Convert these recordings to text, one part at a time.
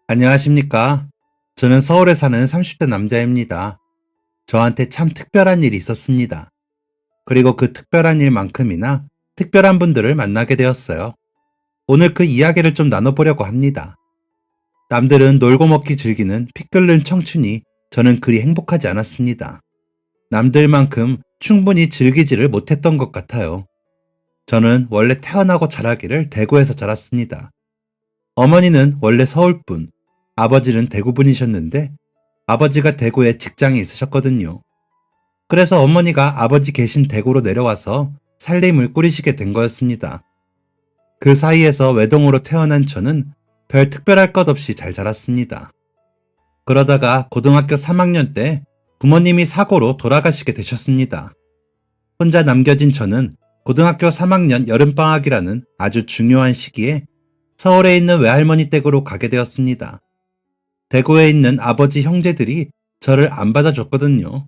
안녕하십니까. 저는 서울에 사는 30대 남자입니다. 저한테 참 특별한 일이 있었습니다. 그리고 그 특별한 일만큼이나 특별한 분들을 만나게 되었어요. 오늘 그 이야기를 좀 나눠보려고 합니다. 남들은 놀고 먹기 즐기는 피 끓는 청춘이 저는 그리 행복하지 않았습니다. 남들만큼 충분히 즐기지를 못했던 것 같아요. 저는 원래 태어나고 자라기를 대구에서 자랐습니다. 어머니는 원래 서울분, 아버지는 대구분이셨는데 아버지가 대구에 직장이 있으셨거든요. 그래서 어머니가 아버지 계신 대구로 내려와서 살림을 꾸리시게 된 거였습니다. 그 사이에서 외동으로 태어난 저는 별 특별할 것 없이 잘 자랐습니다. 그러다가 고등학교 3학년 때 부모님이 사고로 돌아가시게 되셨습니다. 혼자 남겨진 저는 고등학교 3학년 여름방학이라는 아주 중요한 시기에 서울에 있는 외할머니 댁으로 가게 되었습니다. 대구에 있는 아버지 형제들이 저를 안 받아줬거든요.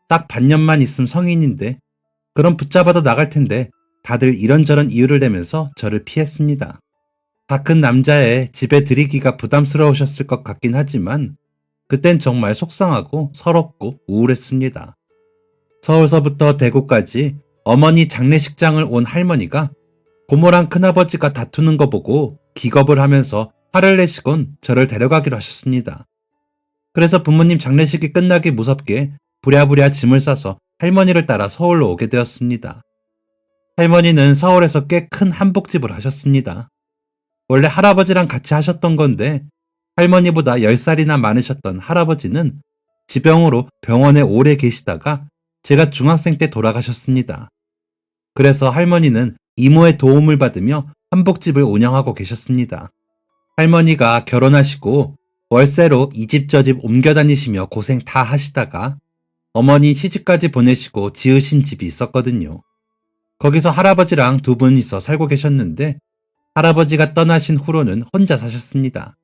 딱 반년만 있음 성인인데 그럼 붙잡아도 나갈 텐데 다들 이런저런 이유를 대면서 저를 피했습니다. 다 큰 남자애 집에 들이기가 부담스러우셨을 것 같긴 하지만 그땐 정말 속상하고 서럽고 우울했습니다. 서울서부터 대구까지 어머니 장례식장을 온 할머니가 고모랑 큰아버지가 다투는 거 보고 기겁을 하면서 화를 내시곤 저를 데려가기로 하셨습니다. 그래서 부모님 장례식이 끝나기 무섭게 부랴부랴 짐을 싸서 할머니를 따라 서울로 오게 되었습니다. 할머니는 서울에서 꽤 큰 한복집을 하셨습니다. 원래 할아버지랑 같이 하셨던 건데 할머니보다 10살이나 많으셨던 할아버지는 지병으로 병원에 오래 계시다가 제가 중학생 때 돌아가셨습니다. 그래서 할머니는 이모의 도움을 받으며 한복집을 운영하고 계셨습니다. 할머니가 결혼하시고 월세로 이 집 저 집 옮겨 다니시며 고생 다 하시다가 어머니 시집까지 보내시고 지으신 집이 있었거든요. 거기서 할아버지랑 두 분이서 살고 계셨는데 할아버지가 떠나신 후로는 혼자 사셨습니다.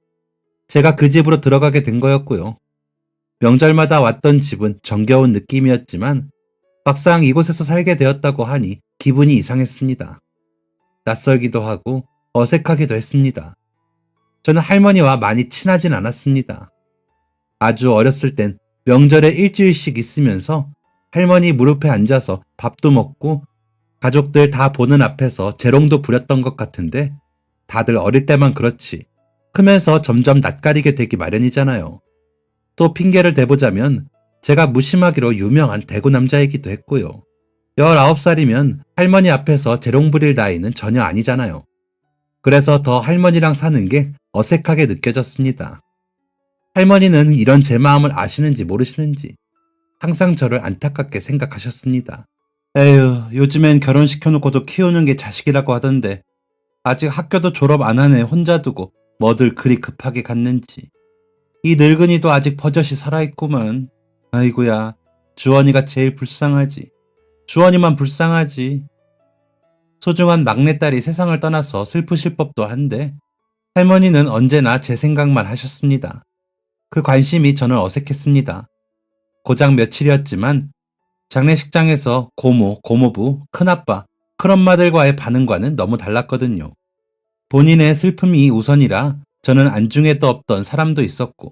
제가 그 집으로 들어가게 된 거였고요. 명절마다 왔던 집은 정겨운 느낌이었지만 막상 이곳에서 살게 되었다고 하니 기분이 이상했습니다. 낯설기도 하고 어색하기도 했습니다. 저는 할머니와 많이 친하진 않았습니다. 아주 어렸을 땐 명절에 일주일씩 있으면서 할머니 무릎에 앉아서 밥도 먹고 가족들 다 보는 앞에서 재롱도 부렸던 것 같은데 다들 어릴 때만 그렇지 크면서 점점 낯가리게 되기 마련이잖아요. 또 핑계를 대보자면 제가 무심하기로 유명한 대구 남자이기도 했고요. 19살이면 할머니 앞에서 재롱 부릴 나이는 전혀 아니잖아요. 그래서 더 할머니랑 사는 게 어색하게 느껴졌습니다. 할머니는 이런 제 마음을 아시는지 모르시는지 항상 저를 안타깝게 생각하셨습니다. 에휴, 요즘엔 결혼시켜놓고도 키우는 게 자식이라고 하던데 아직 학교도 졸업 안 한 애 혼자 두고 뭐들 그리 급하게 갔는지. 이 늙은이도 아직 버젓이 살아있구만. 아이고야, 주원이가 제일 불쌍하지. 주원이만 불쌍하지. 소중한 막내딸이 세상을 떠나서 슬프실 법도 한데 할머니는 언제나 제 생각만 하셨습니다. 그 관심이 저는 어색했습니다. 고작 며칠이었지만 장례식장에서 고모, 고모부, 큰아빠, 큰엄마들과의 반응과는 너무 달랐거든요. 본인의 슬픔이 우선이라 저는 안중에도 없던 사람도 있었고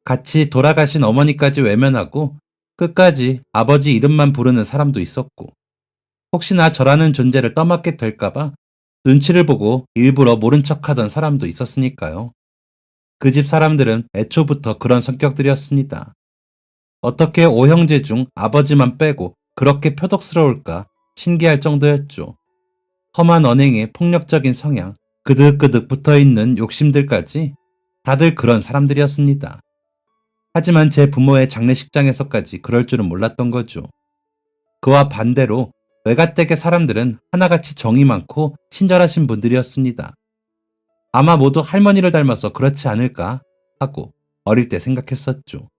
같이 돌아가신 어머니까지 외면하고 끝까지 아버지 이름만 부르는 사람도 있었고 혹시나 저라는 존재를 떠맡게 될까봐 눈치를 보고 일부러 모른 척하던 사람도 있었으니까요. 그 집 사람들은 애초부터 그런 성격들이었습니다. 어떻게 오형제 중 아버지만 빼고 그렇게 표독스러울까 신기할 정도였죠. 험한 언행에 폭력적인 성향, 그득그득 붙어있는 욕심들까지 다들 그런 사람들이었습니다. 하지만 제 부모의 장례식장에서까지 그럴 줄은 몰랐던 거죠. 그와 반대로 외가댁의 사람들은 하나같이 정이 많고 친절하신 분들이었습니다. 아마 모두 할머니를 닮아서 그렇지 않을까 하고 어릴 때 생각했었죠.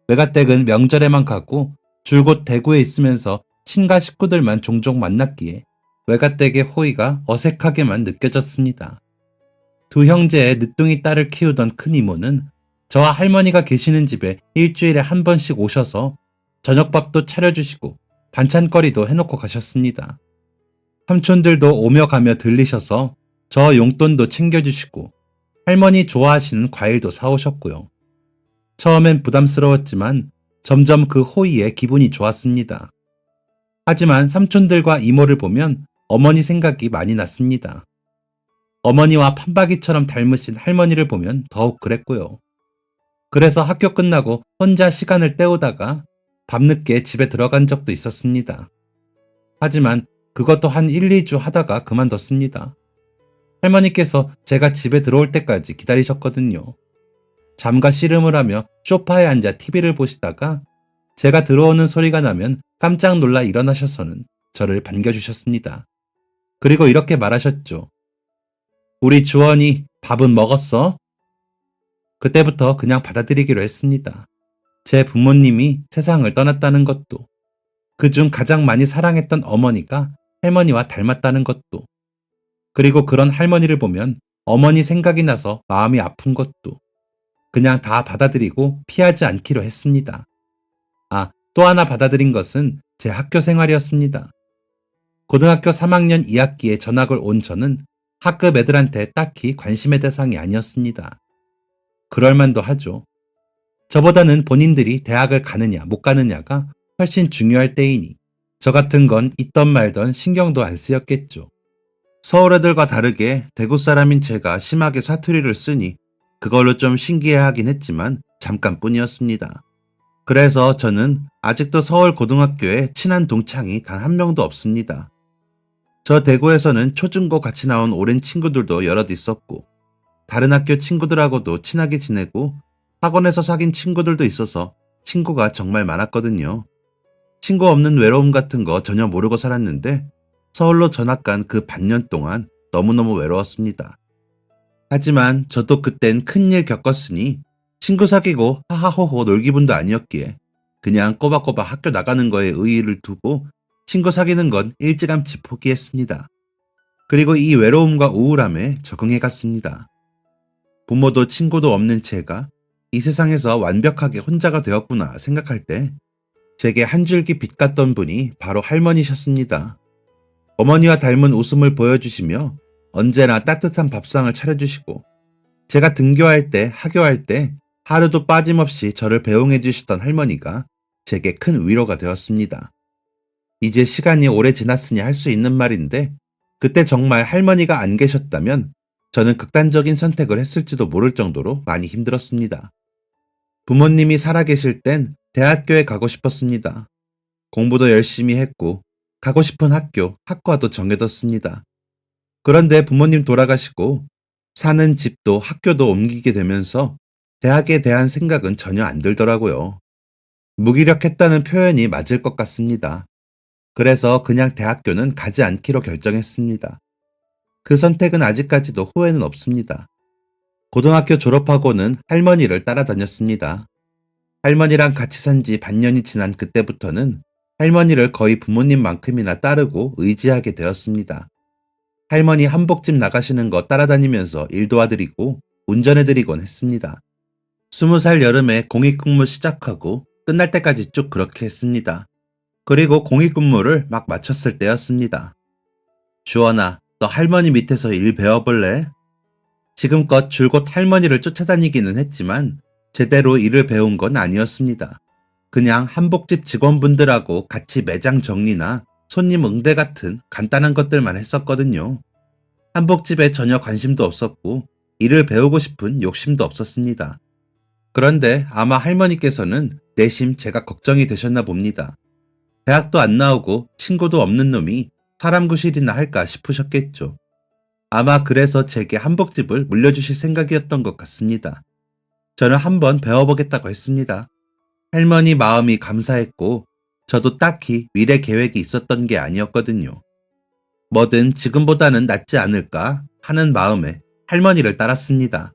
외가댁은 명절에만 가고 줄곧 대구에 있으면서 친가 식구들만 종종 만났기에 외가댁의 호의가 어색하게만 느껴졌습니다. 두 형제의 늦둥이 딸을 키우던 큰 이모는 저와 할머니가 계시는 집에 일주일에 한 번씩 오셔서 저녁밥도 차려주시고 반찬거리도 해놓고 가셨습니다. 삼촌들도 오며 가며 들리셔서 저 용돈도 챙겨주시고 할머니 좋아하시는 과일도 사오셨고요. 처음엔 부담스러웠지만 점점 그 호의에 기분이 좋았습니다. 하지만 삼촌들과 이모를 보면 어머니 생각이 많이 났습니다. 어머니와 판박이처럼 닮으신 할머니를 보면 더욱 그랬고요. 그래서 학교 끝나고 혼자 시간을 때우다가 밤늦게 집에 들어간 적도 있었습니다. 하지만 그것도 한 1, 2주 하다가 그만뒀습니다. 할머니께서 제가 집에 들어올 때까지 기다리셨거든요. 잠과 씨름을 하며 소파에 앉아 TV를 보시다가 제가 들어오는 소리가 나면 깜짝 놀라 일어나셔서는 저를 반겨주셨습니다. 그리고 이렇게 말하셨죠. 우리 주원이 밥은 먹었어? 그때부터 그냥 받아들이기로 했습니다. 제 부모님이 세상을 떠났다는 것도, 그중 가장 많이 사랑했던 어머니가 할머니와 닮았다는 것도, 그리고 그런 할머니를 보면 어머니 생각이 나서 마음이 아픈 것도 그냥 다 받아들이고 피하지 않기로 했습니다. 아, 또 하나 받아들인 것은 제 학교 생활이었습니다. 고등학교 3학년 2학기에 전학을 온 저는 학급 애들한테 딱히 관심의 대상이 아니었습니다. 그럴만도 하죠. 저보다는 본인들이 대학을 가느냐 못 가느냐가 훨씬 중요할 때이니 저 같은 건 있던 말던 신경도 안 쓰였겠죠. 서울 애들과 다르게 대구 사람인 제가 심하게 사투리를 쓰니 그걸로 좀 신기해하긴 했지만 잠깐뿐이었습니다. 그래서 저는 아직도 서울 고등학교에 친한 동창이 단 한 명도 없습니다. 저 대구에서는 초중고 같이 나온 오랜 친구들도 여럿 있었고 다른 학교 친구들하고도 친하게 지내고 학원에서 사귄 친구들도 있어서 친구가 정말 많았거든요. 친구 없는 외로움 같은 거 전혀 모르고 살았는데 서울로 전학 간 그 반년 동안 너무너무 외로웠습니다. 하지만 저도 그땐 큰일 겪었으니 친구 사귀고 하하호호 놀 기분도 아니었기에 그냥 꼬박꼬박 학교 나가는 거에 의의를 두고 친구 사귀는 건 일찌감치 포기했습니다. 그리고 이 외로움과 우울함에 적응해 갔습니다. 부모도 친구도 없는 제가 이 세상에서 완벽하게 혼자가 되었구나 생각할 때 제게 한 줄기 빛 같던 분이 바로 할머니셨습니다. 어머니와 닮은 웃음을 보여주시며 언제나 따뜻한 밥상을 차려주시고 제가 등교할 때, 하교할 때 하루도 빠짐없이 저를 배웅해 주시던 할머니가 제게 큰 위로가 되었습니다. 이제 시간이 오래 지났으니 할 수 있는 말인데 그때 정말 할머니가 안 계셨다면 저는 극단적인 선택을 했을지도 모를 정도로 많이 힘들었습니다. 부모님이 살아계실 땐 대학교에 가고 싶었습니다. 공부도 열심히 했고 가고 싶은 학교, 학과도 정해뒀습니다. 그런데 부모님 돌아가시고 사는 집도 학교도 옮기게 되면서 대학에 대한 생각은 전혀 안 들더라고요. 무기력했다는 표현이 맞을 것 같습니다. 그래서 그냥 대학교는 가지 않기로 결정했습니다. 그 선택은 아직까지도 후회는 없습니다. 고등학교 졸업하고는 할머니를 따라다녔습니다. 할머니랑 같이 산 지 반년이 지난 그때부터는 할머니를 거의 부모님만큼이나 따르고 의지하게 되었습니다. 할머니 한복집 나가시는 거 따라다니면서 일 도와드리고 운전해드리곤 했습니다. 20살 여름에 공익근무 시작하고 끝날 때까지 쭉 그렇게 했습니다. 그리고 공익근무를 막 마쳤을 때였습니다. 주원아, 너 할머니 밑에서 일 배워볼래? 지금껏 줄곧 할머니를 쫓아다니기는 했지만 제대로 일을 배운 건 아니었습니다. 그냥 한복집 직원분들하고 같이 매장 정리나 손님 응대 같은 간단한 것들만 했었거든요. 한복집에 전혀 관심도 없었고 일을 배우고 싶은 욕심도 없었습니다. 그런데 아마 할머니께서는 내심 제가 걱정이 되셨나 봅니다. 대학도 안 나오고 친구도 없는 놈이 사람 구실이나 할까 싶으셨겠죠. 아마 그래서 제게 한복집을 물려주실 생각이었던 것 같습니다. 저는 한번 배워보겠다고 했습니다. 할머니 마음이 감사했고 저도 딱히 미래 계획이 있었던 게 아니었거든요. 뭐든 지금보다는 낫지 않을까 하는 마음에 할머니를 따랐습니다.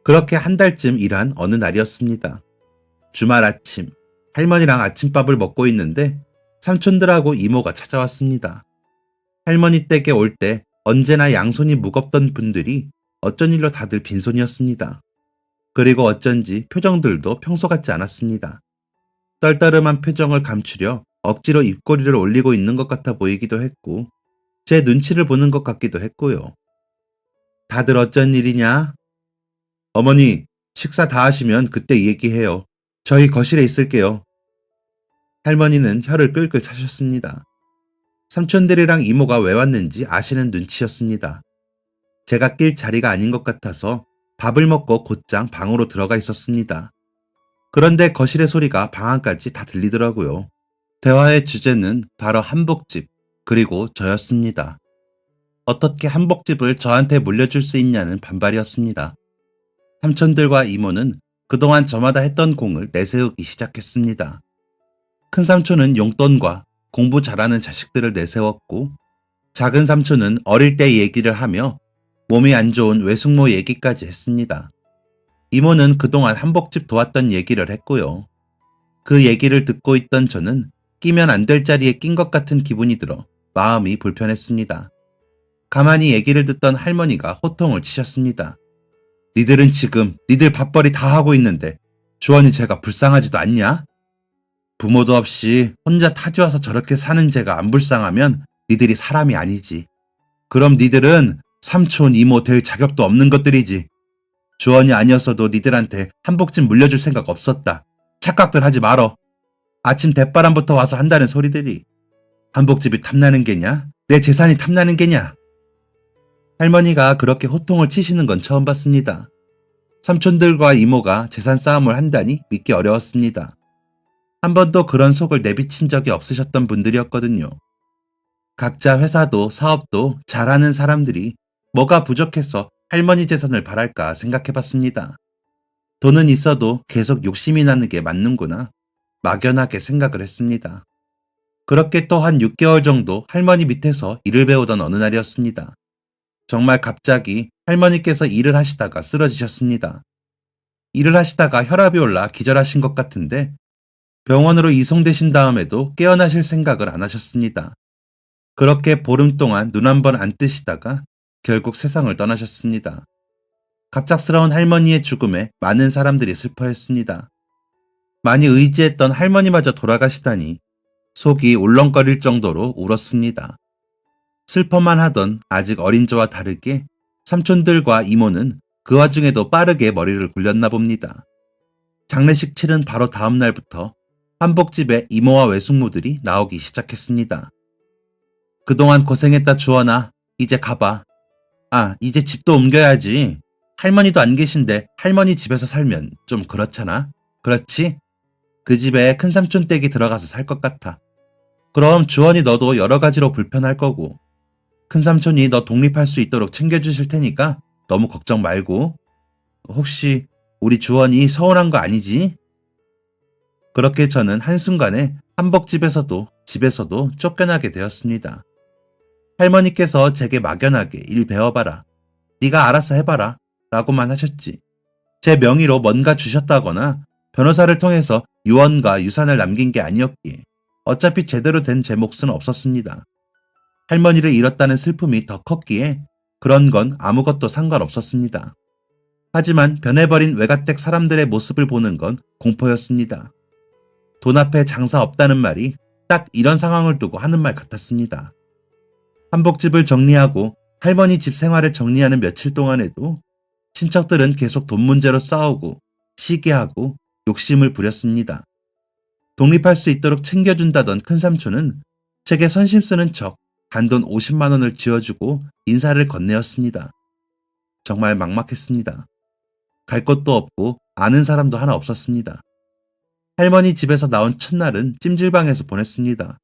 그렇게 한 달쯤 일한 어느 날이었습니다. 주말 아침, 할머니랑 아침밥을 먹고 있는데 삼촌들하고 이모가 찾아왔습니다. 할머니 댁에 올 때 언제나 양손이 무겁던 분들이 어쩐 일로 다들 빈손이었습니다. 그리고 어쩐지 표정들도 평소 같지 않았습니다. 떨떠름한 표정을 감추려 억지로 입꼬리를 올리고 있는 것 같아 보이기도 했고 제 눈치를 보는 것 같기도 했고요. 다들 어쩐 일이냐? 어머니, 식사 다 하시면 그때 얘기해요. 저희 거실에 있을게요. 할머니는 혀를 끌끌 차셨습니다. 삼촌들이랑 이모가 왜 왔는지 아시는 눈치였습니다. 제가 낄 자리가 아닌 것 같아서 밥을 먹고 곧장 방으로 들어가 있었습니다. 그런데 거실의 소리가 방 안까지 다 들리더라고요. 대화의 주제는 바로 한복집, 그리고 저였습니다. 어떻게 한복집을 저한테 물려줄 수 있냐는 반발이었습니다. 삼촌들과 이모는 그동안 저마다 했던 공을 내세우기 시작했습니다. 큰 삼촌은 용돈과 공부 잘하는 자식들을 내세웠고, 작은 삼촌은 어릴 때 얘기를 하며 몸이 안 좋은 외숙모 얘기까지 했습니다. 이모는 그동안 한복집 도왔던 얘기를 했고요. 그 얘기를 듣고 있던 저는 끼면 안 될 자리에 낀 것 같은 기분이 들어 마음이 불편했습니다. 가만히 얘기를 듣던 할머니가 호통을 치셨습니다. 니들은 지금 니들 밥벌이 다 하고 있는데 주원이 쟤가 불쌍하지도 않냐? 부모도 없이 혼자 타지와서 저렇게 사는 쟤가 안 불쌍하면 니들이 사람이 아니지. 그럼 니들은 삼촌, 이모 될 자격도 없는 것들이지. 주원이 아니었어도 니들한테 한복집 물려줄 생각 없었다. 착각들 하지 말어. 아침 대바람부터 와서 한다는 소리들이 한복집이 탐나는 게냐? 내 재산이 탐나는 게냐? 할머니가 그렇게 호통을 치시는 건 처음 봤습니다. 삼촌들과 이모가 재산 싸움을 한다니 믿기 어려웠습니다. 한 번도 그런 속을 내비친 적이 없으셨던 분들이었거든요. 각자 회사도 사업도 잘하는 사람들이 뭐가 부족해서 할머니 재산을 바랄까 생각해봤습니다. 돈은 있어도 계속 욕심이 나는 게 맞는구나 막연하게 생각을 했습니다. 그렇게 또 한 6개월 정도 할머니 밑에서 일을 배우던 어느 날이었습니다. 정말 갑자기 할머니께서 일을 하시다가 쓰러지셨습니다. 일을 하시다가 혈압이 올라 기절하신 것 같은데 병원으로 이송되신 다음에도 깨어나실 생각을 안 하셨습니다. 그렇게 보름 동안 눈 한 번 안 뜨시다가 결국 세상을 떠나셨습니다. 갑작스러운 할머니의 죽음에 많은 사람들이 슬퍼했습니다. 많이 의지했던 할머니마저 돌아가시다니 속이 울렁거릴 정도로 울었습니다. 슬퍼만 하던 아직 어린 저와 다르게 삼촌들과 이모는 그 와중에도 빠르게 머리를 굴렸나 봅니다. 장례식 치른 바로 다음 날부터 한복집에 이모와 외숙모들이 나오기 시작했습니다. 그동안 고생했다 주원아. 이제 가봐. 아, 이제 집도 옮겨야지. 할머니도 안 계신데 할머니 집에서 살면 좀 그렇잖아. 그렇지? 그 집에 큰 삼촌 댁이 들어가서 살 것 같아. 그럼 주원이 너도 여러 가지로 불편할 거고 큰 삼촌이 너 독립할 수 있도록 챙겨주실 테니까 너무 걱정 말고. 혹시 우리 주원이 서운한 거 아니지? 그렇게 저는 한순간에 한복집에서도 집에서도 쫓겨나게 되었습니다. 할머니께서 제게 막연하게 일 배워봐라. 네가 알아서 해봐라. 라고만 하셨지. 제 명의로 뭔가 주셨다거나 변호사를 통해서 유언과 유산을 남긴 게 아니었기에 어차피 제대로 된 제 몫은 없었습니다. 할머니를 잃었다는 슬픔이 더 컸기에 그런 건 아무것도 상관없었습니다. 하지만 변해버린 외가댁 사람들의 모습을 보는 건 공포였습니다. 돈 앞에 장사 없다는 말이 딱 이런 상황을 두고 하는 말 같았습니다. 한복집을 정리하고 할머니 집 생활을 정리하는 며칠 동안에도 친척들은 계속 돈 문제로 싸우고 시기하고 욕심을 부렸습니다. 독립할 수 있도록 챙겨준다던 큰삼촌은 제게 선심 쓰는 척 단돈 50만 원을 쥐어주고 인사를 건네었습니다. 정말 막막했습니다. 갈 곳도 없고 아는 사람도 하나 없었습니다. 할머니 집에서 나온 첫날은 찜질방에서 보냈습니다.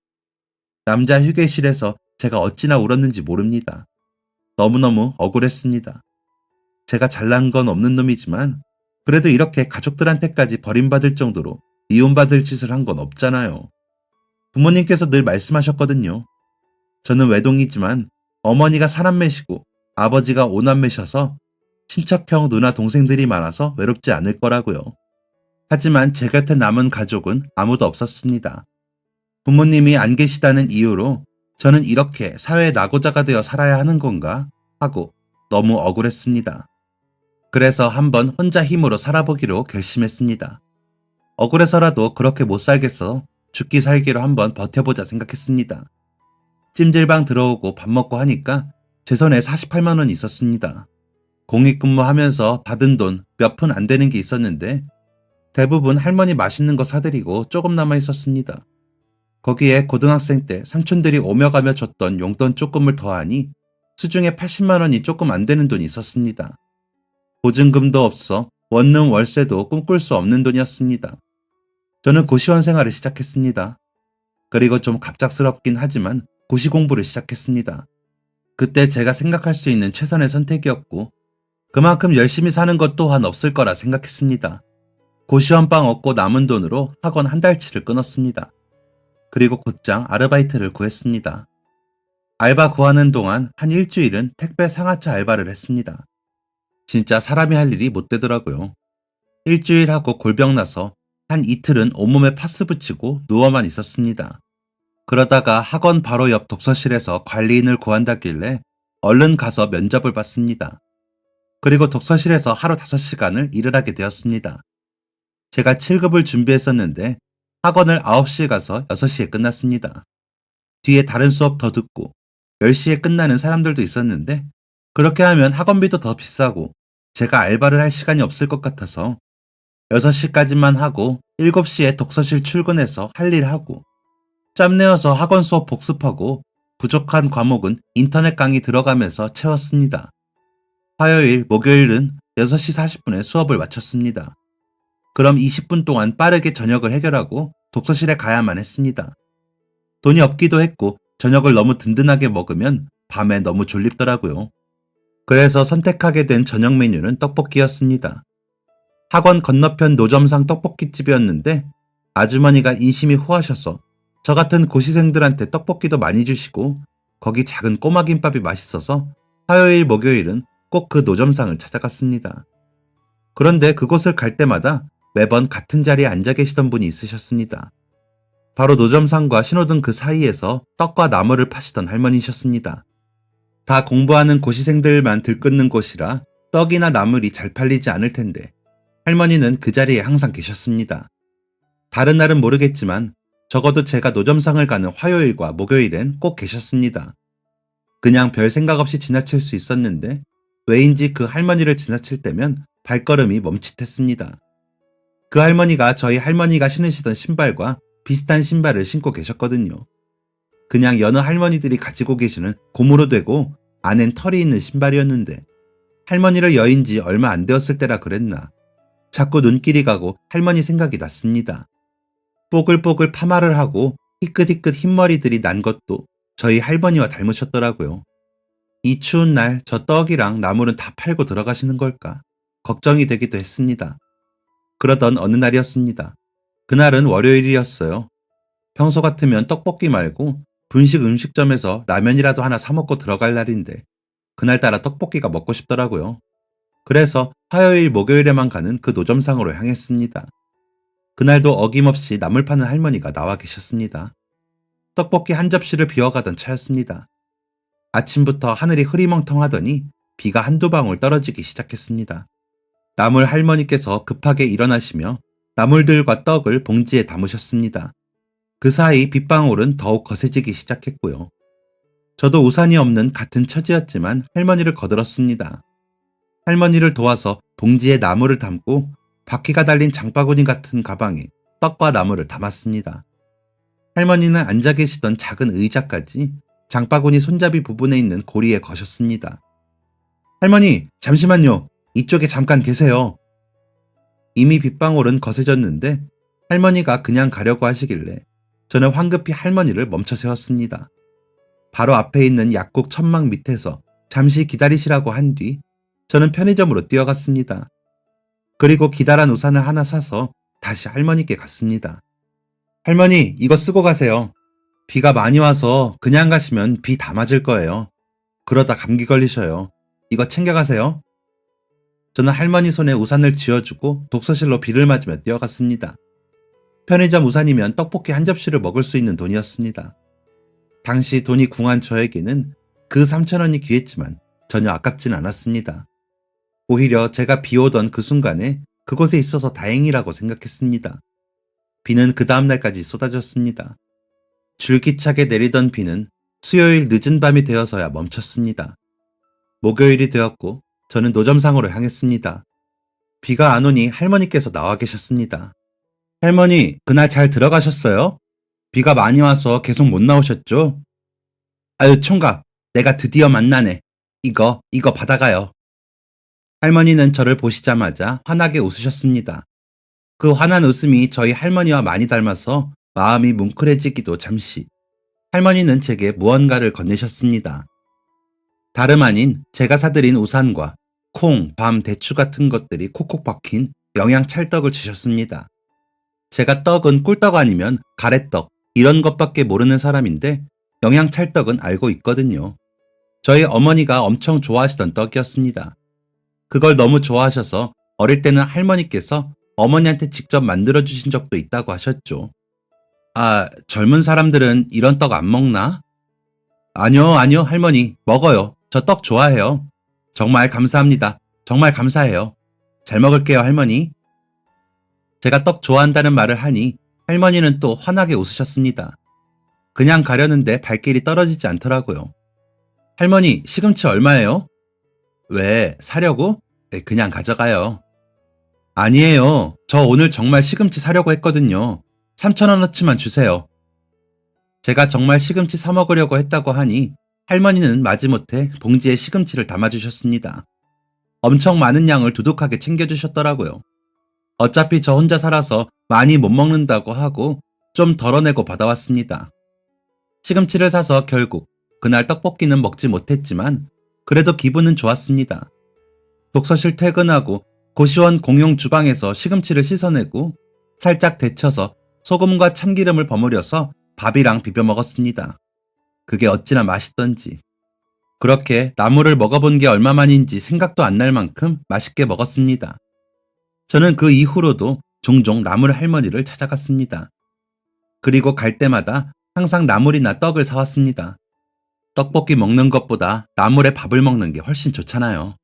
남자 휴게실에서 제가 어찌나 울었는지 모릅니다. 너무너무 억울했습니다. 제가 잘난 건 없는 놈이지만 그래도 이렇게 가족들한테까지 버림받을 정도로 미움받을 짓을 한 건 없잖아요. 부모님께서 늘 말씀하셨거든요. 저는 외동이지만 어머니가 사남매시고 아버지가 오남매셔서 친척형 누나 동생들이 많아서 외롭지 않을 거라고요. 하지만 제 곁에 남은 가족은 아무도 없었습니다. 부모님이 안 계시다는 이유로 저는 이렇게 사회의 낙오자가 되어 살아야 하는 건가 하고 너무 억울했습니다. 그래서 한번 혼자 힘으로 살아보기로 결심했습니다. 억울해서라도 그렇게 못 살겠어 죽기 살기로 한번 버텨보자 생각했습니다. 찜질방 들어오고 밥 먹고 하니까 제 손에 48만 원이 있었습니다. 공익근무하면서 받은 돈 몇 푼 안 되는 게 있었는데 대부분 할머니 맛있는 거 사드리고 조금 남아 있었습니다. 거기에 고등학생 때 삼촌들이 오며 가며 줬던 용돈 조금을 더하니 수중에 80만 원이 조금 안 되는 돈이 있었습니다. 보증금도 없어 원룸 월세도 꿈꿀 수 없는 돈이었습니다. 저는 고시원 생활을 시작했습니다. 그리고 좀 갑작스럽긴 하지만 고시 공부를 시작했습니다. 그때 제가 생각할 수 있는 최선의 선택이었고 그만큼 열심히 사는 것 또한 없을 거라 생각했습니다. 고시원 빵 얻고 남은 돈으로 학원 한 달치를 끊었습니다. 그리고 곧장 아르바이트를 구했습니다. 알바 구하는 동안 한 일주일은 택배 상하차 알바를 했습니다. 진짜 사람이 할 일이 못 되더라고요. 일주일 하고 골병 나서 한 이틀은 온몸에 파스 붙이고 누워만 있었습니다. 그러다가 학원 바로 옆 독서실에서 관리인을 구한다길래 얼른 가서 면접을 봤습니다. 그리고 독서실에서 하루 5시간을 일을 하게 되었습니다. 제가 7급을 준비했었는데 학원을 9시에 가서 6시에 끝났습니다. 뒤에 다른 수업 더 듣고 10시에 끝나는 사람들도 있었는데 그렇게 하면 학원비도 더 비싸고 제가 알바를 할 시간이 없을 것 같아서 6시까지만 하고 7시에 독서실 출근해서 할 일 하고 짬내어서 학원 수업 복습하고 부족한 과목은 인터넷 강의 들어가면서 채웠습니다. 화요일, 목요일은 6시 40분에 수업을 마쳤습니다. 그럼 20분 동안 빠르게 저녁을 해결하고 독서실에 가야만 했습니다. 돈이 없기도 했고 저녁을 너무 든든하게 먹으면 밤에 너무 졸립더라고요. 그래서 선택하게 된 저녁 메뉴는 떡볶이였습니다. 학원 건너편 노점상 떡볶이집이었는데 아주머니가 인심이 후하셔서 저 같은 고시생들한테 떡볶이도 많이 주시고 거기 작은 꼬마 김밥이 맛있어서 화요일, 목요일은 꼭 그 노점상을 찾아갔습니다. 그런데 그곳을 갈 때마다 매번 같은 자리에 앉아 계시던 분이 있으셨습니다. 바로 노점상과 신호등 그 사이에서 떡과 나물을 파시던 할머니셨습니다. 다 공부하는 고시생들만 들끓는 곳이라 떡이나 나물이 잘 팔리지 않을 텐데 할머니는 그 자리에 항상 계셨습니다. 다른 날은 모르겠지만 적어도 제가 노점상을 가는 화요일과 목요일엔 꼭 계셨습니다. 그냥 별 생각 없이 지나칠 수 있었는데 왜인지 그 할머니를 지나칠 때면 발걸음이 멈칫했습니다. 그 할머니가 저희 할머니가 신으시던 신발과 비슷한 신발을 신고 계셨거든요. 그냥 여느 할머니들이 가지고 계시는 고무로 되고 안엔 털이 있는 신발이었는데 할머니를 여인 지 얼마 안 되었을 때라 그랬나 자꾸 눈길이 가고 할머니 생각이 났습니다. 뽀글뽀글 파마를 하고 희끗희끗 흰머리들이 난 것도 저희 할머니와 닮으셨더라고요. 이 추운 날 저 떡이랑 나물은 다 팔고 들어가시는 걸까 걱정이 되기도 했습니다. 그러던 어느 날이었습니다. 그날은 월요일이었어요. 평소 같으면 떡볶이 말고 분식 음식점에서 라면이라도 하나 사 먹고 들어갈 날인데 그날따라 떡볶이가 먹고 싶더라고요. 그래서 화요일, 목요일에만 가는 그 노점상으로 향했습니다. 그날도 어김없이 나물 파는 할머니가 나와 계셨습니다. 떡볶이 한 접시를 비워가던 차였습니다. 아침부터 하늘이 흐리멍텅하더니 비가 한두 방울 떨어지기 시작했습니다. 나물 할머니께서 급하게 일어나시며 나물들과 떡을 봉지에 담으셨습니다. 그 사이 빗방울은 더욱 거세지기 시작했고요. 저도 우산이 없는 같은 처지였지만 할머니를 거들었습니다. 할머니를 도와서 봉지에 나물을 담고 바퀴가 달린 장바구니 같은 가방에 떡과 나물을 담았습니다. 할머니는 앉아 계시던 작은 의자까지 장바구니 손잡이 부분에 있는 고리에 거셨습니다. 할머니, 잠시만요. 이쪽에 잠깐 계세요. 이미 빗방울은 거세졌는데 할머니가 그냥 가려고 하시길래 저는 황급히 할머니를 멈춰 세웠습니다. 바로 앞에 있는 약국 천막 밑에서 잠시 기다리시라고 한 뒤 저는 편의점으로 뛰어갔습니다. 그리고 기다란 우산을 하나 사서 다시 할머니께 갔습니다. 할머니, 이거 쓰고 가세요. 비가 많이 와서 그냥 가시면 비 다 맞을 거예요. 그러다 감기 걸리셔요. 이거 챙겨가세요. 저는 할머니 손에 우산을 쥐어주고 독서실로 비를 맞으며 뛰어갔습니다. 편의점 우산이면 떡볶이 한 접시를 먹을 수 있는 돈이었습니다. 당시 돈이 궁한 저에게는 그 3,000원이 귀했지만 전혀 아깝진 않았습니다. 오히려 제가 비 오던 그 순간에 그곳에 있어서 다행이라고 생각했습니다. 비는 그 다음날까지 쏟아졌습니다. 줄기차게 내리던 비는 수요일 늦은 밤이 되어서야 멈췄습니다. 목요일이 되었고 저는 노점상으로 향했습니다. 비가 안 오니 할머니께서 나와 계셨습니다. 할머니, 그날 잘 들어가셨어요? 비가 많이 와서 계속 못 나오셨죠? 아유, 총각, 내가 드디어 만나네. 이거 받아가요. 할머니는 저를 보시자마자 환하게 웃으셨습니다. 그 환한 웃음이 저희 할머니와 많이 닮아서 마음이 뭉클해지기도 잠시. 할머니는 제게 무언가를 건네셨습니다. 다름 아닌 제가 사드린 우산과 콩, 밤, 대추 같은 것들이 콕콕 박힌 영양 찰떡을 주셨습니다. 제가 떡은 꿀떡 아니면 가래떡 이런 것밖에 모르는 사람인데 영양 찰떡은 알고 있거든요. 저희 어머니가 엄청 좋아하시던 떡이었습니다. 그걸 너무 좋아하셔서 어릴 때는 할머니께서 어머니한테 직접 만들어주신 적도 있다고 하셨죠. 아, 젊은 사람들은 이런 떡 안 먹나? 아니요, 할머니. 먹어요. 저 떡 좋아해요. 정말 감사합니다. 정말 감사해요. 잘 먹을게요, 할머니. 제가 떡 좋아한다는 말을 하니 할머니는 또 환하게 웃으셨습니다. 그냥 가려는데 발길이 떨어지지 않더라고요. 할머니, 시금치 얼마예요? 왜, 사려고? 네, 그냥 가져가요. 아니에요. 저 오늘 정말 시금치 사려고 했거든요. 3,000원어치만 주세요. 제가 정말 시금치 사 먹으려고 했다고 하니 할머니는 마지못해 봉지에 시금치를 담아주셨습니다. 엄청 많은 양을 두둑하게 챙겨주셨더라고요. 어차피 저 혼자 살아서 많이 못 먹는다고 하고 좀 덜어내고 받아왔습니다. 시금치를 사서 결국 그날 떡볶이는 먹지 못했지만 그래도 기분은 좋았습니다. 독서실 퇴근하고 고시원 공용 주방에서 시금치를 씻어내고 살짝 데쳐서 소금과 참기름을 버무려서 밥이랑 비벼 먹었습니다. 그게 어찌나 맛있던지. 그렇게 나물을 먹어본 게 얼마만인지 생각도 안 날 만큼 맛있게 먹었습니다. 저는 그 이후로도 종종 나물 할머니를 찾아갔습니다. 그리고 갈 때마다 항상 나물이나 떡을 사왔습니다. 떡볶이 먹는 것보다 나물에 밥을 먹는 게 훨씬 좋잖아요.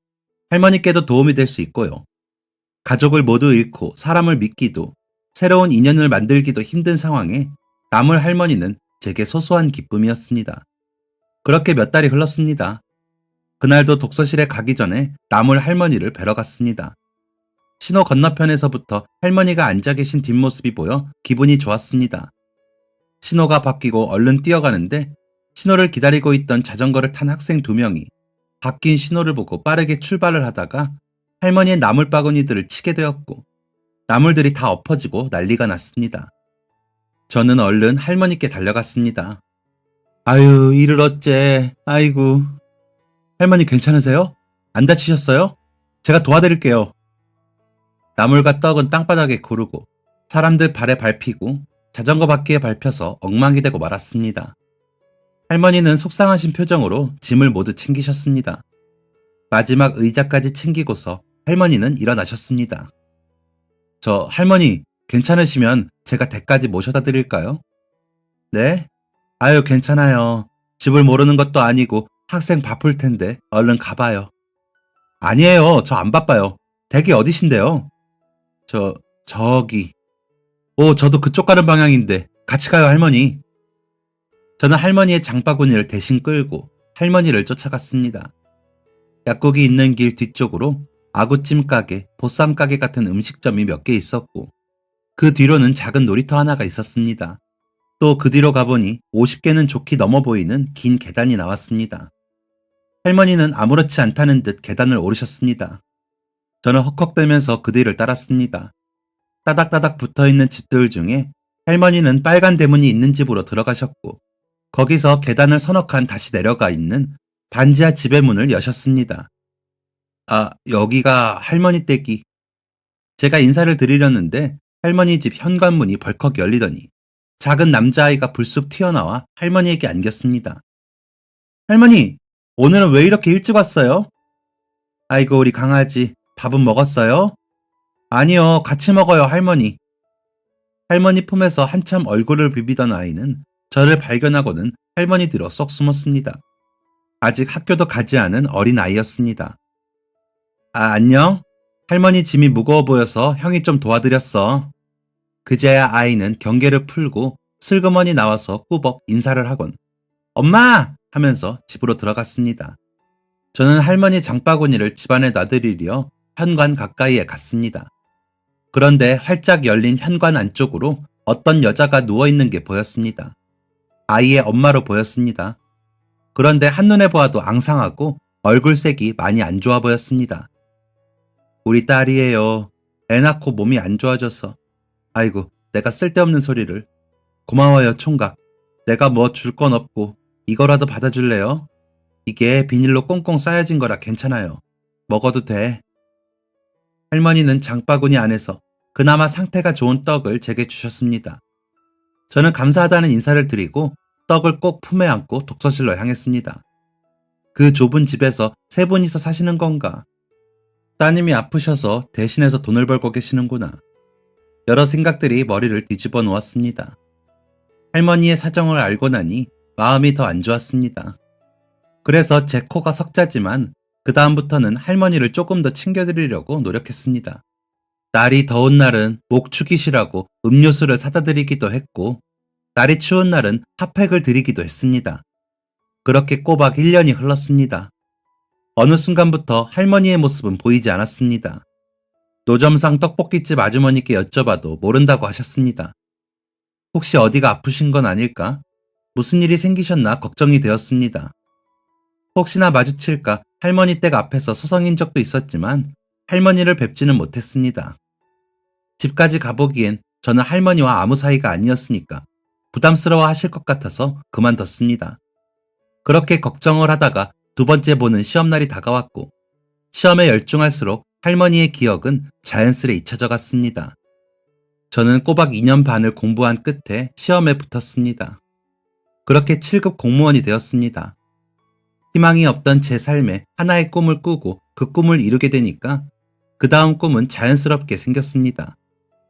할머니께도 도움이 될 수 있고요. 가족을 모두 잃고 사람을 믿기도 새로운 인연을 만들기도 힘든 상황에 나물 할머니는 제게 소소한 기쁨이었습니다. 그렇게 몇 달이 흘렀습니다. 그날도 독서실에 가기 전에 나물 할머니를 뵈러 갔습니다. 신호 건너편에서부터 할머니가 앉아 계신 뒷모습이 보여 기분이 좋았습니다. 신호가 바뀌고 얼른 뛰어가는데 신호를 기다리고 있던 자전거를 탄 학생 2명이 바뀐 신호를 보고 빠르게 출발을 하다가 할머니의 나물 바구니들을 치게 되었고 나물들이 다 엎어지고 난리가 났습니다. 저는 얼른 할머니께 달려갔습니다. 아유, 이를 어째. 아이고. 할머니 괜찮으세요? 안 다치셨어요? 제가 도와드릴게요. 나물과 떡은 땅바닥에 고르고 사람들 발에 밟히고 자전거 바퀴에 밟혀서 엉망이 되고 말았습니다. 할머니는 속상하신 표정으로 짐을 모두 챙기셨습니다. 마지막 의자까지 챙기고서 할머니는 일어나셨습니다. 저 할머니 괜찮으시면 제가 댁까지 모셔다 드릴까요? 네? 아유, 괜찮아요. 집을 모르는 것도 아니고 학생 바쁠 텐데 얼른 가봐요. 아니에요. 저 안 바빠요. 댁이 어디신데요? 저기. 오, 저도 그쪽 가는 방향인데 같이 가요, 할머니. 저는 할머니의 장바구니를 대신 끌고 할머니를 쫓아갔습니다. 약국이 있는 길 뒤쪽으로 아구찜 가게, 보쌈 가게 같은 음식점이 몇 개 있었고 그 뒤로는 작은 놀이터 하나가 있었습니다. 또 그 뒤로 가보니 50개는 좋게 넘어 보이는 긴 계단이 나왔습니다. 할머니는 아무렇지 않다는 듯 계단을 오르셨습니다. 저는 헉헉대면서 그 뒤를 따랐습니다. 따닥따닥 붙어있는 집들 중에 할머니는 빨간 대문이 있는 집으로 들어가셨고 거기서 계단을 서너 칸 다시 내려가 있는 반지하 집의 문을 여셨습니다. 아, 여기가 할머니 댁이. 제가 인사를 드리려는데 할머니 집 현관문이 벌컥 열리더니 작은 남자아이가 불쑥 튀어나와 할머니에게 안겼습니다. 할머니, 오늘은 왜 이렇게 일찍 왔어요? 아이고, 우리 강아지, 밥은 먹었어요? 아니요, 같이 먹어요, 할머니. 할머니 품에서 한참 얼굴을 비비던 아이는 저를 발견하고는 할머니 뒤로 쏙 숨었습니다. 아직 학교도 가지 않은 어린 아이였습니다. 아, 안녕? 할머니 짐이 무거워 보여서 형이 좀 도와드렸어. 그제야 아이는 경계를 풀고 슬그머니 나와서 꾸벅 인사를 하곤 엄마! 하면서 집으로 들어갔습니다. 저는 할머니 장바구니를 집안에 놔드리려 현관 가까이에 갔습니다. 그런데 활짝 열린 현관 안쪽으로 어떤 여자가 누워있는 게 보였습니다. 아이의 엄마로 보였습니다. 그런데 한눈에 보아도 앙상하고 얼굴색이 많이 안 좋아 보였습니다. 우리 딸이에요. 애 낳고 몸이 안 좋아져서. 아이고, 내가 쓸데없는 소리를. 고마워요, 총각. 내가 뭐 줄 건 없고 이거라도 받아줄래요? 이게 비닐로 꽁꽁 싸여진 거라 괜찮아요. 먹어도 돼. 할머니는 장바구니 안에서 그나마 상태가 좋은 떡을 제게 주셨습니다. 저는 감사하다는 인사를 드리고 떡을 꼭 품에 안고 독서실로 향했습니다. 그 좁은 집에서 세 분이서 사시는 건가? 따님이 아프셔서 대신해서 돈을 벌고 계시는구나. 여러 생각들이 머리를 뒤집어 놓았습니다. 할머니의 사정을 알고 나니 마음이 더 안 좋았습니다. 그래서 제 코가 석자지만 그 다음부터는 할머니를 조금 더 챙겨드리려고 노력했습니다. 날이 더운 날은 목 축이시라고 음료수를 사다 드리기도 했고, 날이 추운 날은 핫팩을 드리기도 했습니다. 그렇게 꼬박 1년이 흘렀습니다. 어느 순간부터 할머니의 모습은 보이지 않았습니다. 노점상 떡볶이집 아주머니께 여쭤봐도 모른다고 하셨습니다. 혹시 어디가 아프신 건 아닐까? 무슨 일이 생기셨나 걱정이 되었습니다. 혹시나 마주칠까 할머니 댁 앞에서 소성인 적도 있었지만 할머니를 뵙지는 못했습니다. 집까지 가보기엔 저는 할머니와 아무 사이가 아니었으니까 부담스러워 하실 것 같아서 그만뒀습니다. 그렇게 걱정을 하다가 두 번째 보는 시험날이 다가왔고, 시험에 열중할수록 할머니의 기억은 자연스레 잊혀져 갔습니다. 저는 꼬박 2년 반을 공부한 끝에 시험에 붙었습니다. 그렇게 7급 공무원이 되었습니다. 희망이 없던 제 삶에 하나의 꿈을 꾸고 그 꿈을 이루게 되니까 그 다음 꿈은 자연스럽게 생겼습니다.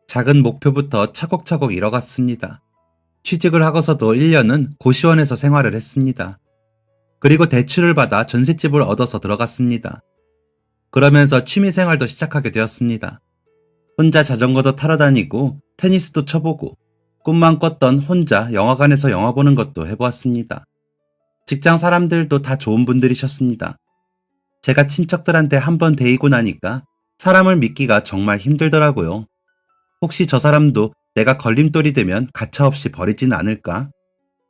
작은 목표부터 차곡차곡 이뤄갔습니다. 취직을 하고서도 1년은 고시원에서 생활을 했습니다. 그리고 대출을 받아 전셋집을 얻어서 들어갔습니다. 그러면서 취미생활도 시작하게 되었습니다. 혼자 자전거도 타러 다니고 테니스도 쳐보고 꿈만 꿨던 혼자 영화관에서 영화 보는 것도 해보았습니다. 직장 사람들도 다 좋은 분들이셨습니다. 제가 친척들한테 한번 데이고 나니까 사람을 믿기가 정말 힘들더라고요. 혹시 저 사람도 내가 걸림돌이 되면 가차없이 버리진 않을까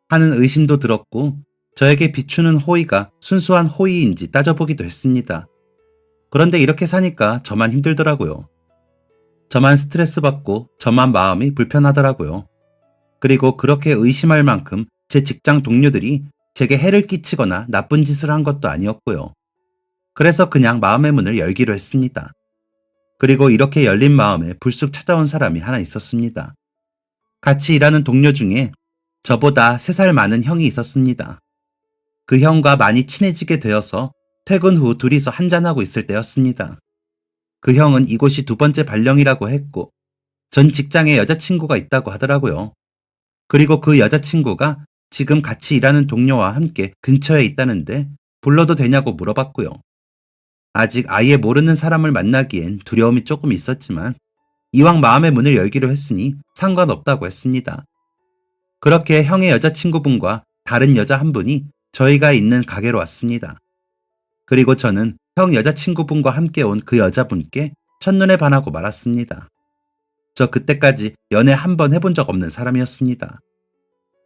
하는 의심도 들었고, 저에게 비추는 호의가 순수한 호의인지 따져보기도 했습니다. 그런데 이렇게 사니까 저만 힘들더라고요. 저만 스트레스 받고 저만 마음이 불편하더라고요. 그리고 그렇게 의심할 만큼 제 직장 동료들이 제게 해를 끼치거나 나쁜 짓을 한 것도 아니었고요. 그래서 그냥 마음의 문을 열기로 했습니다. 그리고 이렇게 열린 마음에 불쑥 찾아온 사람이 하나 있었습니다. 같이 일하는 동료 중에 저보다 3살 많은 형이 있었습니다. 그 형과 많이 친해지게 되어서 퇴근 후 둘이서 한잔하고 있을 때였습니다. 그 형은 이곳이 두 번째 발령이라고 했고, 전 직장에 여자친구가 있다고 하더라고요. 그리고 그 여자친구가 지금 같이 일하는 동료와 함께 근처에 있다는데 불러도 되냐고 물어봤고요. 아직 아예 모르는 사람을 만나기엔 두려움이 조금 있었지만 이왕 마음의 문을 열기로 했으니 상관없다고 했습니다. 그렇게 형의 여자친구분과 다른 여자 한 분이 저희가 있는 가게로 왔습니다. 그리고 저는 형 여자친구분과 함께 온 그 여자분께 첫눈에 반하고 말았습니다. 저 그때까지 연애 한 번 해본 적 없는 사람이었습니다.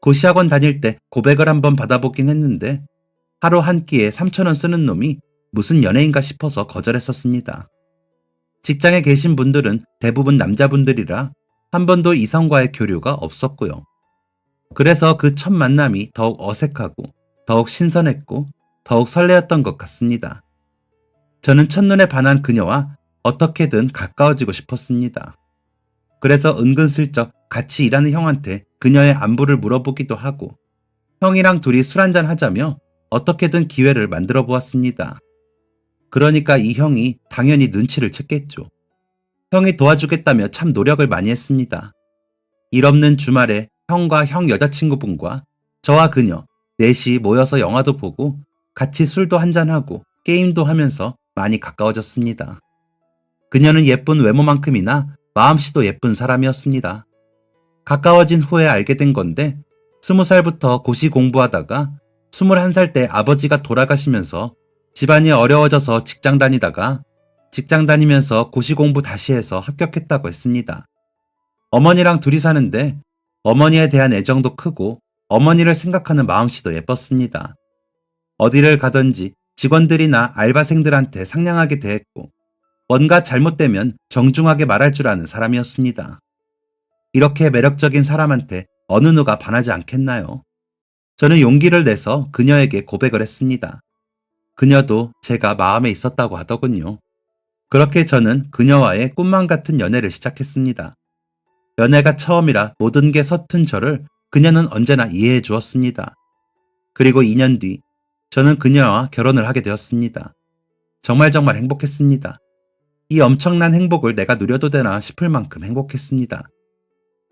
고시학원 다닐 때 고백을 한번 받아보긴 했는데 하루 한 끼에 3,000원 쓰는 놈이 무슨 연예인가 싶어서 거절했었습니다. 직장에 계신 분들은 대부분 남자분들이라 한 번도 이성과의 교류가 없었고요. 그래서 그 첫 만남이 더욱 어색하고 더욱 신선했고 더욱 설레었던 것 같습니다. 저는 첫눈에 반한 그녀와 어떻게든 가까워지고 싶었습니다. 그래서 은근슬쩍 같이 일하는 형한테 그녀의 안부를 물어보기도 하고 형이랑 둘이 술 한잔 하자며 어떻게든 기회를 만들어 보았습니다. 그러니까 이 형이 당연히 눈치를 챘겠죠. 형이 도와주겠다며 참 노력을 많이 했습니다. 일 없는 주말에 형과 형 여자친구분과 저와 그녀 넷이 모여서 영화도 보고 같이 술도 한잔하고 게임도 하면서 많이 가까워졌습니다. 그녀는 예쁜 외모만큼이나 마음씨도 예쁜 사람이었습니다. 가까워진 후에 알게 된 건데 20살부터 고시 공부하다가 21살 때 아버지가 돌아가시면서 집안이 어려워져서 직장 다니다가 직장 다니면서 고시 공부 다시 해서 합격했다고 했습니다. 어머니랑 둘이 사는데 어머니에 대한 애정도 크고 어머니를 생각하는 마음씨도 예뻤습니다. 어디를 가든지 직원들이나 알바생들한테 상냥하게 대했고 뭔가 잘못되면 정중하게 말할 줄 아는 사람이었습니다. 이렇게 매력적인 사람한테 어느 누가 반하지 않겠나요? 저는 용기를 내서 그녀에게 고백을 했습니다. 그녀도 제가 마음에 있었다고 하더군요. 그렇게 저는 그녀와의 꿈만 같은 연애를 시작했습니다. 연애가 처음이라 모든 게 서툰 저를 그녀는 언제나 이해해 주었습니다. 그리고 2년 뒤 저는 그녀와 결혼을 하게 되었습니다. 정말 행복했습니다. 이 엄청난 행복을 내가 누려도 되나 싶을 만큼 행복했습니다.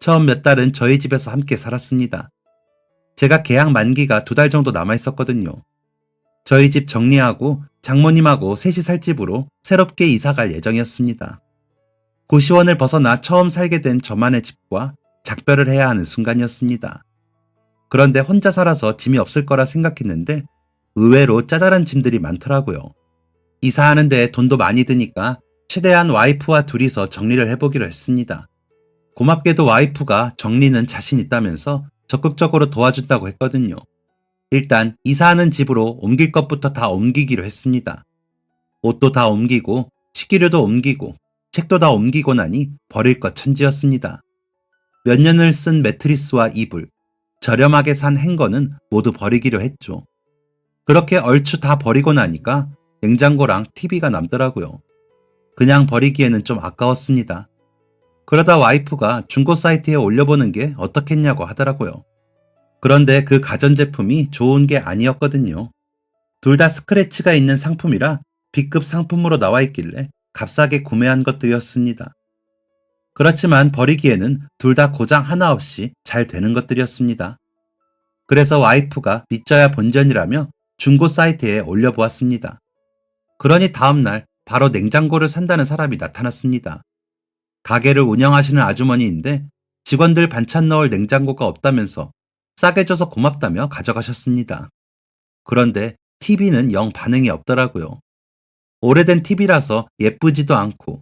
처음 몇 달은 저희 집에서 함께 살았습니다. 제가 계약 만기가 2달 정도 남아 있었거든요. 저희 집 정리하고 장모님하고 셋이 살 집으로 새롭게 이사갈 예정이었습니다. 고시원을 벗어나 처음 살게 된 저만의 집과 작별을 해야 하는 순간이었습니다. 그런데 혼자 살아서 짐이 없을 거라 생각했는데 의외로 짜잘한 짐들이 많더라고요. 이사하는 데 돈도 많이 드니까 최대한 와이프와 둘이서 정리를 해보기로 했습니다. 고맙게도 와이프가 정리는 자신 있다면서 적극적으로 도와준다고 했거든요. 일단 이사하는 집으로 옮길 것부터 다 옮기기로 했습니다. 옷도 다 옮기고 식기류도 옮기고 책도 다 옮기고 나니 버릴 것 천지였습니다. 몇 년을 쓴 매트리스와 이불, 저렴하게 산 행거는 모두 버리기로 했죠. 그렇게 얼추 다 버리고 나니까 냉장고랑 TV가 남더라고요. 그냥 버리기에는 좀 아까웠습니다. 그러다 와이프가 중고 사이트에 올려보는 게 어떻겠냐고 하더라고요. 그런데 그 가전제품이 좋은 게 아니었거든요. 둘 다 스크래치가 있는 상품이라 B급 상품으로 나와 있길래 값싸게 구매한 것들이었습니다. 그렇지만 버리기에는 둘 다 고장 하나 없이 잘 되는 것들이었습니다. 그래서 와이프가 믿져야 본전이라며 중고 사이트에 올려보았습니다. 그러니 다음날 바로 냉장고를 산다는 사람이 나타났습니다. 가게를 운영하시는 아주머니인데 직원들 반찬 넣을 냉장고가 없다면서 싸게 줘서 고맙다며 가져가셨습니다. 그런데 TV는 영 반응이 없더라고요. 오래된 TV라서 예쁘지도 않고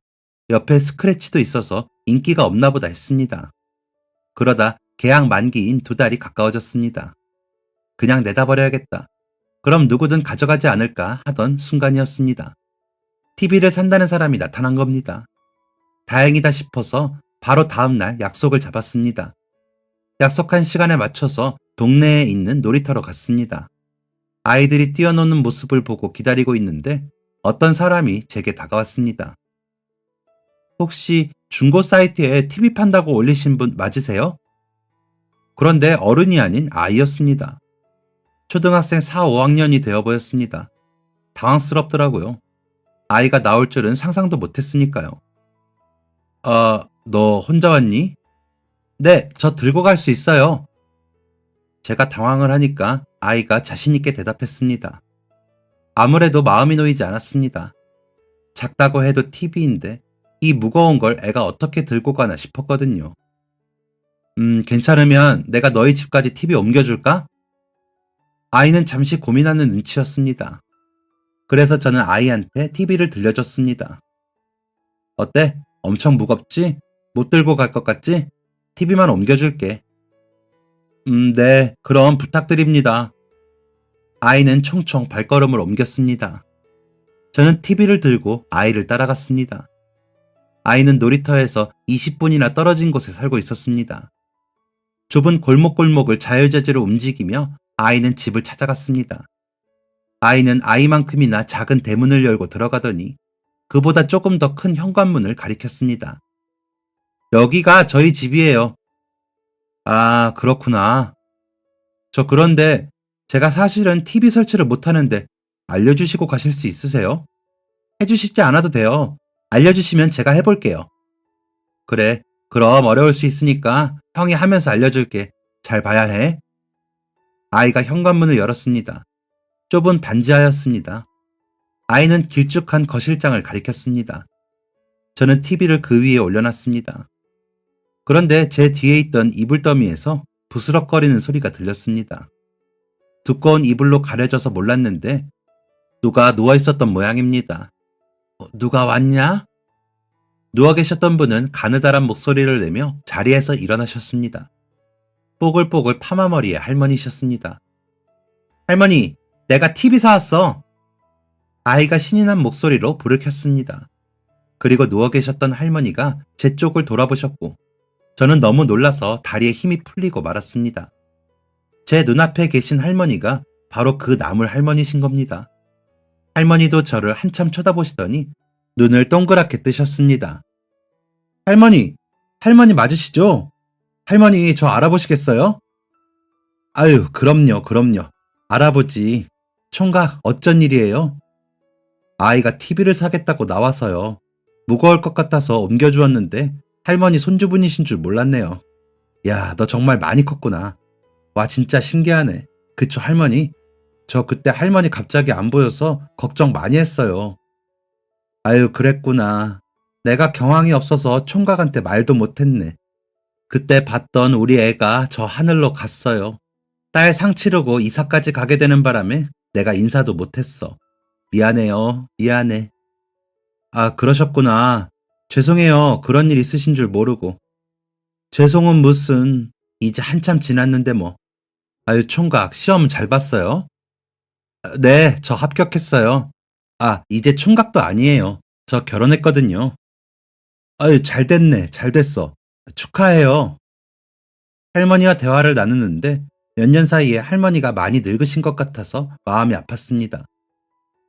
옆에 스크래치도 있어서 인기가 없나 보다 했습니다. 그러다 계약 만기인 2달이 가까워졌습니다. 그냥 내다 버려야겠다. 그럼 누구든 가져가지 않을까 하던 순간이었습니다. TV를 산다는 사람이 나타난 겁니다. 다행이다 싶어서 바로 다음날 약속을 잡았습니다. 약속한 시간에 맞춰서 동네에 있는 놀이터로 갔습니다. 아이들이 뛰어노는 모습을 보고 기다리고 있는데 어떤 사람이 제게 다가왔습니다. 혹시 중고 사이트에 TV 판다고 올리신 분 맞으세요? 그런데 어른이 아닌 아이였습니다. 초등학생 4, 5학년이 되어 보였습니다. 당황스럽더라고요. 아이가 나올 줄은 상상도 못했으니까요. 너 혼자 왔니? 네, 저 들고 갈 수 있어요. 제가 당황을 하니까 아이가 자신있게 대답했습니다. 아무래도 마음이 놓이지 않았습니다. 작다고 해도 TV인데 이 무거운 걸 애가 어떻게 들고 가나 싶었거든요. 괜찮으면 내가 너희 집까지 TV 옮겨줄까? 아이는 잠시 고민하는 눈치였습니다. 그래서 저는 아이한테 TV를 들려줬습니다. 어때? 엄청 무겁지? 못 들고 갈 것 같지? TV만 옮겨줄게. 네, 그럼 부탁드립니다. 아이는 총총 발걸음을 옮겼습니다. 저는 TV를 들고 아이를 따라갔습니다. 아이는 놀이터에서 20분이나 떨어진 곳에 살고 있었습니다. 좁은 골목골목을 자유자재로 움직이며 아이는 집을 찾아갔습니다. 아이는 아이만큼이나 작은 대문을 열고 들어가더니 그보다 조금 더 큰 현관문을 가리켰습니다. 여기가 저희 집이에요. 아, 그렇구나. 저 그런데 제가 사실은 TV 설치를 못하는데 알려주시고 가실 수 있으세요? 해주시지 않아도 돼요. 알려주시면 제가 해볼게요. 그래, 그럼 어려울 수 있으니까 형이 하면서 알려줄게. 잘 봐야 해. 아이가 현관문을 열었습니다. 좁은 반지하였습니다. 아이는 길쭉한 거실장을 가리켰습니다. 저는 TV를 그 위에 올려놨습니다. 그런데 제 뒤에 있던 이불 더미에서 부스럭거리는 소리가 들렸습니다. 두꺼운 이불로 가려져서 몰랐는데 누가 누워 있었던 모양입니다. 누가 왔냐? 누워 계셨던 분은 가느다란 목소리를 내며 자리에서 일어나셨습니다. 뽀글뽀글 파마머리의 할머니셨습니다. 할머니, 내가 TV 사왔어. 아이가 신이 난 목소리로 불을 켰습니다. 그리고 누워 계셨던 할머니가 제 쪽을 돌아보셨고, 저는 너무 놀라서 다리에 힘이 풀리고 말았습니다. 제 눈앞에 계신 할머니가 바로 그 나물 할머니신 겁니다. 할머니도 저를 한참 쳐다보시더니 눈을 동그랗게 뜨셨습니다. 할머니, 할머니 맞으시죠? 할머니 저 알아보시겠어요? 아유, 그럼요, 그럼요. 알아보지. 총각, 어쩐 일이에요? 아이가 TV를 사겠다고 나와서요. 무거울 것 같아서 옮겨주었는데 할머니 손주분이신 줄 몰랐네요. 야, 너 정말 많이 컸구나. 와, 진짜 신기하네. 그쵸, 할머니? 저 그때 할머니 갑자기 안 보여서 걱정 많이 했어요. 아유, 그랬구나. 내가 경황이 없어서 총각한테 말도 못했네. 그때 봤던 우리 애가 저 하늘로 갔어요. 딸 상 치르고 이사까지 가게 되는 바람에 내가 인사도 못했어. 미안해요. 미안해. 아, 그러셨구나. 죄송해요. 그런 일 있으신 줄 모르고. 죄송은 무슨. 이제 한참 지났는데 뭐. 아유, 총각, 시험 잘 봤어요? 아, 네, 저 합격했어요. 아, 이제 총각도 아니에요. 저 결혼했거든요. 아유, 잘 됐네. 잘 됐어. 축하해요. 할머니와 대화를 나누는데 몇 년 사이에 할머니가 많이 늙으신 것 같아서 마음이 아팠습니다.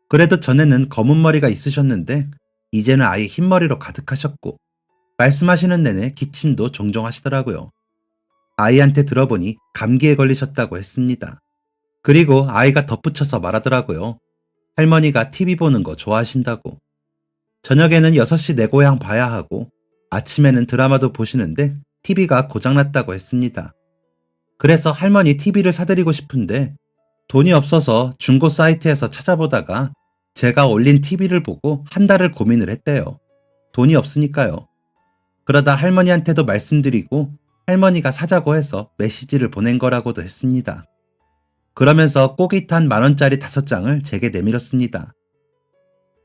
그래도 전에는 검은 머리가 있으셨는데 이제는 아예 흰머리로 가득하셨고 말씀하시는 내내 기침도 종종 하시더라고요. 아이한테 들어보니 감기에 걸리셨다고 했습니다. 그리고 아이가 덧붙여서 말하더라고요. 할머니가 TV 보는 거 좋아하신다고. 저녁에는 6시 내 고향 봐야 하고 아침에는 드라마도 보시는데 TV가 고장났다고 했습니다. 그래서 할머니 TV를 사드리고 싶은데 돈이 없어서 중고 사이트에서 찾아보다가 제가 올린 TV를 보고 한 달을 고민을 했대요. 돈이 없으니까요. 그러다 할머니한테도 말씀드리고 할머니가 사자고 해서 메시지를 보낸 거라고도 했습니다. 그러면서 꼬깃 한 10,000원짜리 5장을 제게 내밀었습니다.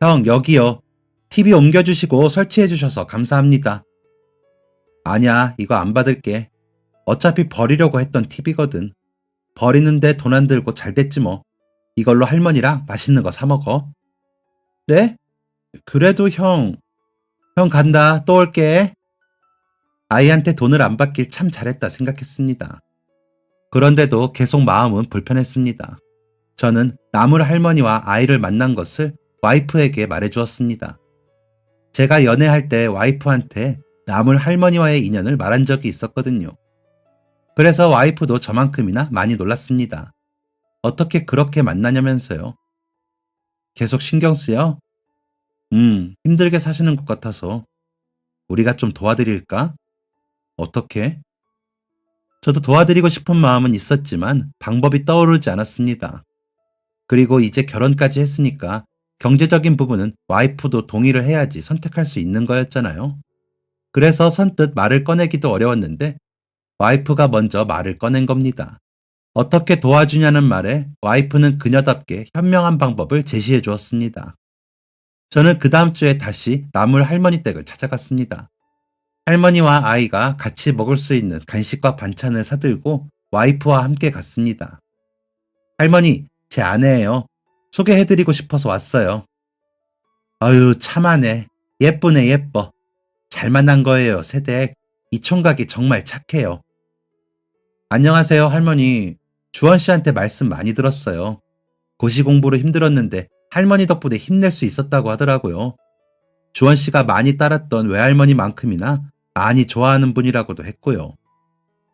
형, 여기요. TV 옮겨주시고 설치해주셔서 감사합니다. 아니야, 이거 안 받을게. 어차피 버리려고 했던 TV거든. 버리는데 돈 안 들고 잘 됐지 뭐. 이걸로 할머니랑 맛있는 거 사 먹어. 네? 그래도 형 간다. 또 올게. 아이한테 돈을 안 받길 참 잘했다 생각했습니다. 그런데도 계속 마음은 불편했습니다. 저는 나물 할머니와 아이를 만난 것을 와이프에게 말해주었습니다. 제가 연애할 때 와이프한테 나물 할머니와의 인연을 말한 적이 있었거든요. 그래서 와이프도 저만큼이나 많이 놀랐습니다. 어떻게 그렇게 만나냐면서요. 계속 신경 쓰여? 힘들게 사시는 것 같아서 우리가 좀 도와드릴까? 어떻게? 저도 도와드리고 싶은 마음은 있었지만 방법이 떠오르지 않았습니다. 그리고 이제 결혼까지 했으니까 경제적인 부분은 와이프도 동의를 해야지 선택할 수 있는 거였잖아요. 그래서 선뜻 말을 꺼내기도 어려웠는데 와이프가 먼저 말을 꺼낸 겁니다. 어떻게 도와주냐는 말에 와이프는 그녀답게 현명한 방법을 제시해 주었습니다. 저는 그 다음 주에 다시 나물 할머니 댁을 찾아갔습니다. 할머니와 아이가 같이 먹을 수 있는 간식과 반찬을 사들고 와이프와 함께 갔습니다. 할머니, 제 아내예요. 소개해드리고 싶어서 왔어요. 아유, 참하네. 예쁘네, 예뻐. 잘 만난 거예요, 새댁. 이 총각이 정말 착해요. 안녕하세요, 할머니. 주원 씨한테 말씀 많이 들었어요. 고시 공부로 힘들었는데 할머니 덕분에 힘낼 수 있었다고 하더라고요. 주원 씨가 많이 따랐던 외할머니만큼이나 많이 좋아하는 분이라고도 했고요.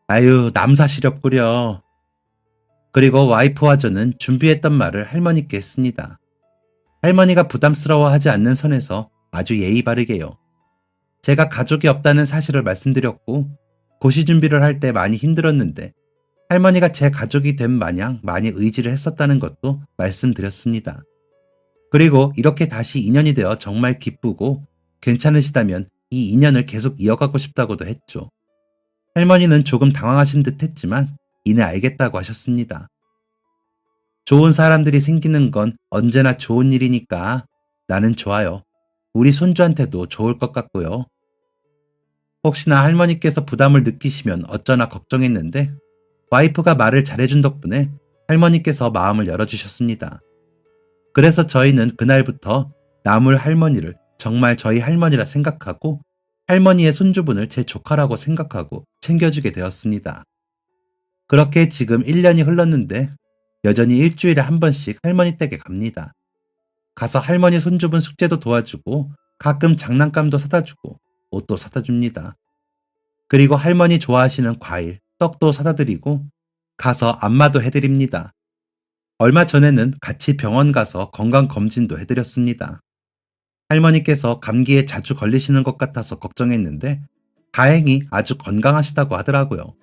아유, 남사시렵구려. 그리고 와이프와 저는 준비했던 말을 할머니께 했습니다. 할머니가 부담스러워하지 않는 선에서 아주 예의 바르게요. 제가 가족이 없다는 사실을 말씀드렸고 고시 준비를 할 때 많이 힘들었는데 할머니가 제 가족이 된 마냥 많이 의지를 했었다는 것도 말씀드렸습니다. 그리고 이렇게 다시 인연이 되어 정말 기쁘고 괜찮으시다면 이 인연을 계속 이어가고 싶다고도 했죠. 할머니는 조금 당황하신 듯 했지만 이내 알겠다고 하셨습니다. 좋은 사람들이 생기는 건 언제나 좋은 일이니까 나는 좋아요. 우리 손주한테도 좋을 것 같고요. 혹시나 할머니께서 부담을 느끼시면 어쩌나 걱정했는데 와이프가 말을 잘해준 덕분에 할머니께서 마음을 열어주셨습니다. 그래서 저희는 그날부터 나물 할머니를 정말 저희 할머니라 생각하고 할머니의 손주분을 제 조카라고 생각하고 챙겨주게 되었습니다. 그렇게 지금 1년이 흘렀는데 여전히 일주일에 한 번씩 할머니 댁에 갑니다. 가서 할머니 손주분 숙제도 도와주고 가끔 장난감도 사다 주고 옷도 사다 줍니다. 그리고 할머니 좋아하시는 과일, 떡도 사다 드리고 가서 안마도 해드립니다. 얼마 전에는 같이 병원 가서 건강검진도 해드렸습니다. 할머니께서 감기에 자주 걸리시는 것 같아서 걱정했는데 다행히 아주 건강하시다고 하더라고요.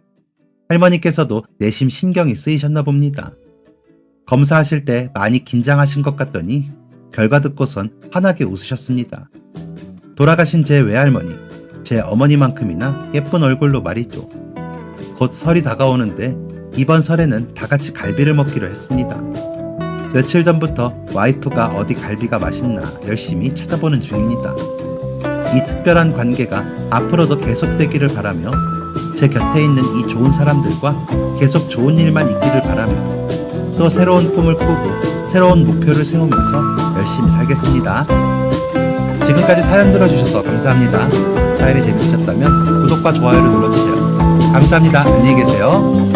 할머니께서도 내심 신경이 쓰이셨나 봅니다. 검사하실 때 많이 긴장하신 것 같더니 결과 듣고선 환하게 웃으셨습니다. 돌아가신 제 외할머니, 제 어머니만큼이나 예쁜 얼굴로 말이죠. 곧 설이 다가오는데 이번 설에는 다 같이 갈비를 먹기로 했습니다. 며칠 전부터 와이프가 어디 갈비가 맛있나 열심히 찾아보는 중입니다. 이 특별한 관계가 앞으로도 계속되기를 바라며 제 곁에 있는 이 좋은 사람들과 계속 좋은 일만 있기를 바라며 또 새로운 꿈을 꾸고 새로운 목표를 세우면서 열심히 살겠습니다. 지금까지 사연 들어주셔서 감사합니다. 사연이 재밌으셨다면 구독과 좋아요를 눌러주세요. 감사합니다. 안녕히 계세요.